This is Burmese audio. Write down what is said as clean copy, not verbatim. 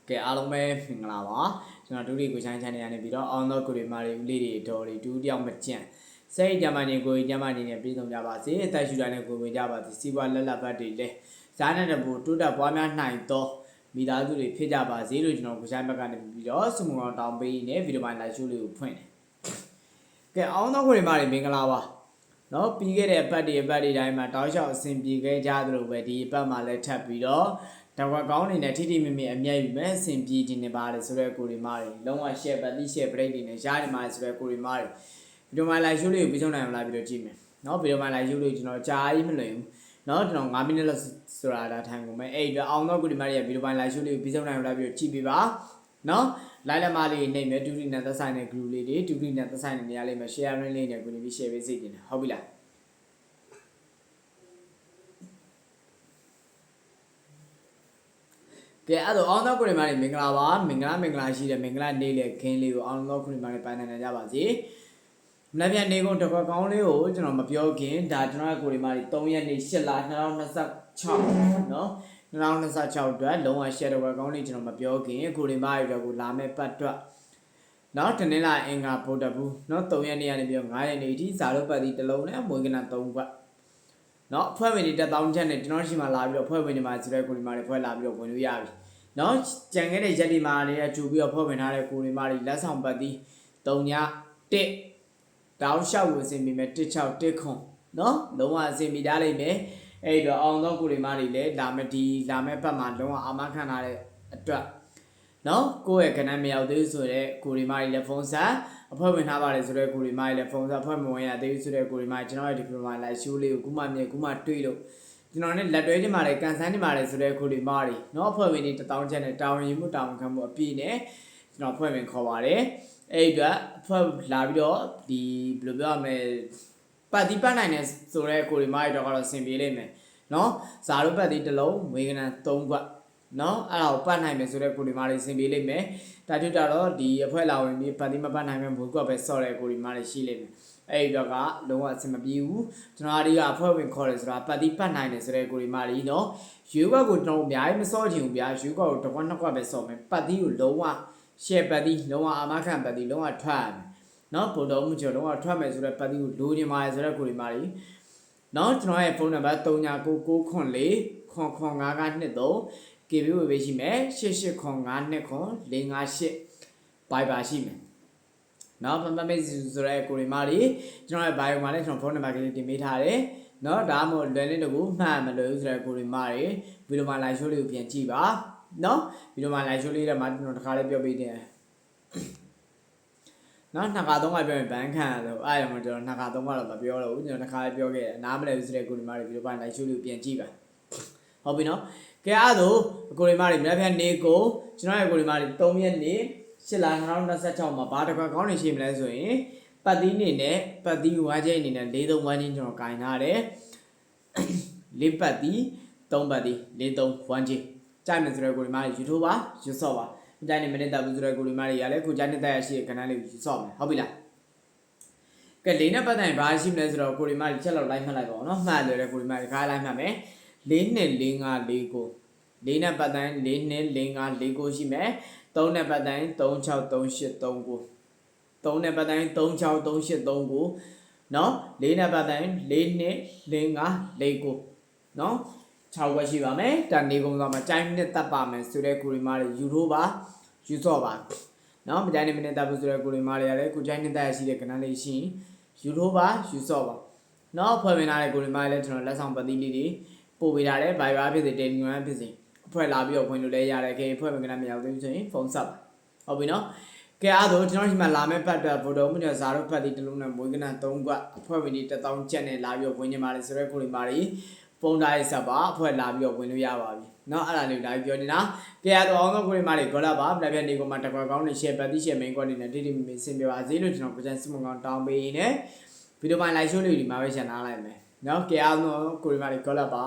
ကဲအားလုံးပဲမင်္ဂလာပါကျွန်တော်ဒုတိယကိုချိုင်းချန်နေရနေပြီးတော့အောင်သောကိုရီမာတွေဦးလေးတွေတော်တွေဒုတိယမကြံစိတ်ကြမ်းမှနေကိုကြမ်းမှနေနဲ့ပြည်စုံကြပါစေအသက်ရှူတိုင်းနဲ့ကိုဝင်ကြပါစေစီးပွားလက်လက်ဘတ်တွေလည်းဇာတ်နဲ့တပူတိုးတက်ပွားများနိုင်သောမိသားစုတွေဖြစ်ကြပါစေလို့ကျွန်တော်ကိုချိုင်းဘက်ကနေပြီးတော့စုမှုအောင်တောင်းပေးနေဗီဒီယိုပိုင်းလိုက်ရှိုးလေးကိုဖွင့်တယ်ကဲအောင်သောကိုရီမာတွေမင်္ဂလာပါနော်ပြီးခဲ့တဲ့အပတ်တွေတိုင်းမှာတောက်လျှောက်အဆင်ပြေခဲ့ကြသလိုပဲဒီအပတ်မှာလည်းထပ်ပြီးတော့တဝက်ကောင်းနေနဲ့ထိထိမိမိအမြဲယူမဲ့အဆင်ပြေတင်နေပါတယ်ဆိုတော့ကိုရီမာတွေလုံးဝ share ပတ်တိ share break တွေနဲ့ရားနေမှာဆိုတော့ကိုရီမာတွေဗီဒီယိုမှာ live show လေးကိုပြီးဆုံးနိုင်အောင်လာပြီးတော့ကြည့်မယ်เนาะဗီဒီယိုမှာ live show လေးကျွန်တော်ကြားကြီးမလွင်ဘူးเนาะကျွန်တော်9မိနစ်လောက်ဆိုတာဒါထိုင်ကုန်မယ်အဲ့အတွက်အောင်တော့ကိုရီမာတွေဗီဒီယိုမှာ live show လေးကိုပြီးဆုံးနိုင်အောင်လာပြီးတော့ကြည့်ပေးပါเนาะလိုက်လက်မလေးနေမယ်ဒူရီနဲ့သက်ဆိုင်တဲ့ group လေးတွေဒူရီနဲ့သက်ဆိုင်တဲ့နေရာလေးမှာ share လေးနဲ့ကိုနေပြီး share ပေးစိတ်တင်တယ်ဟုတ်ပြီလားကဲအဲ့တော့အောင်သောကိုရီမာတွေမင်္ဂလာပါမင်္ဂလာရှိတယ်မင်္ဂလာနေ့လေခင်းလေးကိုအောင်သောကိုရီမာတွေပိုင်နိုင်ကြပါစေမနေ့ပြန်နေကုန်တစ်ခွက်ကောင်းလေးကိုကျွန်တော်မပြောခင်ဒါကျွန်တော်ကိုရီမာတွေ3ရက်နေ့8လ2026เนาะ2026အတွက်လုံးဝ share တစ်ခွက်ကောင်းလေးကျွန်တော်မပြောခင်ကိုရီမာတွေတော့ကိုလာမဲ့ပတ်အတွက်เนาะတနင်္လာအင်္ဂါဗုဒ္ဓဘူးเนาะ3ရက်နေ့ကနေပြီးတော့9ရက်နေ့အထိဇာတို့ပတ်တီတစ်လုံးနဲ့မွေးကန3ခွက်เนาะဖွဲ့ဝင်တွေ1000ချက်နဲ့ကျွန်တော်ရှိမှလာပြီးတော့ဖွဲ့ဝင်တွေမှာဆိုတဲ့ကိုရီမာတွေဖွဲ့လာပြီးတော့ဝင်လို့ရပြီเนาะကြံခဲ့တဲ့ရက်ဒီမာတွေအကျူပြီးတော့ဖွဲ့ဝင်ထားတဲ့ကိုရီမာတွေလက်ဆောင်ပတ်တီ3ည1တောင်းလျှောက်ကိုအစဉ်ပြီးမဲ့16ခွန်เนาะလုံးဝအစဉ်ပြီးထားလိမ့်မယ်အဲ့တော့အောင်သောကိုရီမာတွေလည်းလာမဲ့ပတ်မှာလုံးဝအာမခံထားတဲ့အတွက်เนาะကိုယ့်ရဲ့ကဏ္ဍမရောက်သေးဆိုတဲ့ကိုရီမာတွေလည်းဖုန်းဆက်အဖွဲ့ဝင်ထားပါတယ်ဆိုတော့ကိုရီမာတွေလည်းဖုန်းဆက်အဖွဲ့မဝင်ရသေးဆိုတဲ့ကိုရီမာကျွန်တော်ရဲ့ဒီပရိုမိုင်လိုက်ရှိုးလေးကိုခုမှတွေ့လို့ကျွန်တော်နဲ့လက်တွဲချင်ပါတယ်ကန်ဆန်းချင်ပါတယ်ဆိုတဲ့ကိုရီမာတွေเนาะအဖွဲ့ဝင်တွေ1000ချက်နဲ့တာဝန်ယူမှုတာဝန်ခံမှုအပြည့်နဲ့ကျွန်တော်အဖွဲ့ဝင်ခေါ်ပါတယ်အဲ့အတွက်အဖွဲ့လာပြီးတော့ဒီဘယ်လိုပြောရမလဲပတ်တီပတ်နိုင်တယ်ဆိုတဲ့ကိုရီမာတွေတော့ကတော့ဆင်ပြေလိမ့်မယ်เนาะဇာတို့ပတ်တီတစ်လုံးဝေကနံ3ခွက်เนาะအဲ့ဒါကိုပတ်နိုင်မယ်ဆိုတဲ့ကိုရီမာတွေဆင်ပြေလိမ့်မယ်ဒါတို့တော့ဒီအဖွဲ့လာဝင်ပြီးပတ်တီမပတ်နိုင်မဲ့ဘိုးကွက်ပဲဆော့တဲ့ကိုရီမာတွေရှိလိမ့်မယ်အဲ့တော့ကလုံးဝအဆင်မပြေဘူးကျွန်တော်တို့ကအဖွဲ့ဝင်ခေါ်တယ်ဆိုတာပတ်တီပတ်နိုင်တယ်ဆိုတဲ့ကိုရီမာတွေเนาะယူဘက်ကိုကျွန်တော်အများကြီးမစော့ချင်ဘူးဗျာယူဘက်ကိုတစ်ခွက်နှစ်ခွက်ပဲစော့မယ်ပတ်တီကိုလုံးဝ share ပတ်တီလုံးဝအာမခံပတ်တီလုံးဝထွက်ရမယ်เนาะပုံတော်မှုကျော်လုံးဝထွက်မယ်ဆိုတဲ့ပတ်တီကိုလိုချင်ပါတယ်ဆိုတဲ့ကိုရီမာတွေเนาะကျွန်တော်ရဲ့ဖုန်းနံပါတ်3999945923 KB ဝေပေးရှိမယ်8809295458 Viber ရှိမယ်เนาะပတ်မေးဆိုတဲ့ကိုရီမာတွေကျွန်တော်ရဲ့ bio မှာလည်းကျွန်တော်ဖုန်းနံပါတ်ကလေးတင်ပေးထားတယ်เนาะဒါမှမဟုတ်လွယ်လေးတကူမှတ်မလို့ဆိုတဲ့ကိုရီမာတွေဗီဒီယိုမှာ live show လေးကိုပြန်ကြည့်ပါเนาะဗီဒီယိုမှာ live show လေးတွေမှာကျွန်တော်တစ်ခါလေးပြောပေးတယ်เนาะနှစ်ခါသုံးခါပြောရင်ဘန်ခံလို့အဲ့ဒါမှကျွန်တော်နှစ်ခါသုံးခါတော့မပြောတော့ဘူးကျွန်တော်တစ်ခါလေးပြောခဲ့တယ်နားမလည်ဘူးဆိုတဲ့ကိုရီမာတွေဗီဒီယိုမှာ live show လေးကိုပြန်ကြည့်ပါဟုတ်ပြီเนาะကဲအဲ့ဒါကိုရီမာတွေမြန်ပြန်နေကိုကျွန်တော်ရဲ့ကိုရီမာတွေ3ရက်နေ့8လ2026မှာဘာတစ်ခါကောင်းနေရှိမလဲဆိုရင်ပတ်တီးနေနဲ့ပတ်တီးဝါးချင်းအနေနဲ့4-3ဝါးချင်းကျွန်တော်ကင်ထားတယ်4ပတ်တီး3ပတ်တီး4-3ဝါးချင်းကြိုက်မယ်ဆိုတဲ့ကိုရီမာတွေယူထိုးပါယူဆော့ပါကြိုက်နေမိနစ်တပ်ဘူးဆိုတဲ့ကိုရီမာတွေရလဲခုကြိုက်နေတက်ရရှိတဲ့ခဏလေးကိုယူဆော့မယ်ဟုတ်ပြီလားကဲ၄နဲ့ပတ်တိုင်းဘာရှိမလဲဆိုတော့ကိုရီမာတွေချက်လောက်လိုက်မှတ်လိုက်ပါဦးနော်မှတ်လွယ်တဲ့ကိုရီမာတွေခါလိုက်မှတ်မယ်4နဲ့4 5 4 9 4နဲ့ပတ်တိုင်း4နဲ့4 5 4 9ရှိမယ်3နဲ့ပတ်တိုင်း3 6 3 8 3 9 3နဲ့ပတ်တိုင်း3 6 3 8 3 9เนาะ4နဲ့ပတ်တိုင်း4နဲ့4 5 4 9เนาะ6ခွက်ရှိပါမယ်တန်နေကုန်သွားမှာကြိုင်းနဲ့တက်ပါမယ်ဆိုတဲ့ကိုရီမာတွေယူထိုးပါယူဆော့ပါเนาะမကြိုင်းနဲ့မနဲ့တက်ဘူးဆိုတဲ့ကိုရီမာတွေရတယ်ကိုကြိုင်းနဲ့တက်ရရှိတဲ့ကဏ္ဍလေးရှိရင်ယူထိုးပါယူဆော့ပါเนาะဖွဲ့ဝင်လာတဲ့ကိုရီမာတွေလည်းကျွန်တော်လက်ဆောင်ပတ်သီးလေးတွေပို့ပေးထားတယ် Viber ဖြစ်စေ Telegram ဖြစ်စေအဖွဲ့လာပြီးတော့ဝင်လို့လည်းရတယ်ခင်အဖွဲ့ဝင်ကလည်းမရောက်သေးဘူးဆိုရင်ဖုန်းဆက်ပါဟုတ်ပြီနော်ကဲအဲ့ဒါကျွန်တော်ဒီမှာလာမယ့်ပတ်တော့ဗိုလ်တော်မှုနဲ့ဇာတို့ဖတ်တီတစ်လုံးနဲ့မွေးကန3ခွက်အဖွဲ့ဝင်တွေ1000ကျပ်နဲ့လာပြီးတော့ဝင်နေပါလေဆိုတော့ကိုရီမာတွေဖုန်းတိုင်းဆက်ပါအဖွဲ့လာပြီးတော့ဝင်လို့ရပါပြီနော်အဲ့ဒါလေးလာပြောနေတာကဲအဲ့တော့အောင်သောကိုရီမာတွေဂေါ်လာပါပြပြနေကုန်မှာတစ်ခွက်ကောင်းနေ share ပတ်တီ share main ကွက်နေနဲ့တိတိမင်းဆင်ပြပါစေလို့ကျွန်တော်ကိုကျန်စမကောင်တောင်းပေးနေဗီဒီယိုပိုင်း live show လေးဒီမှာပဲရှင်းထားလိုက်မယ်နော်ကဲအဲ့တော့ကိုရီမာတွေဂေါ်လာပါ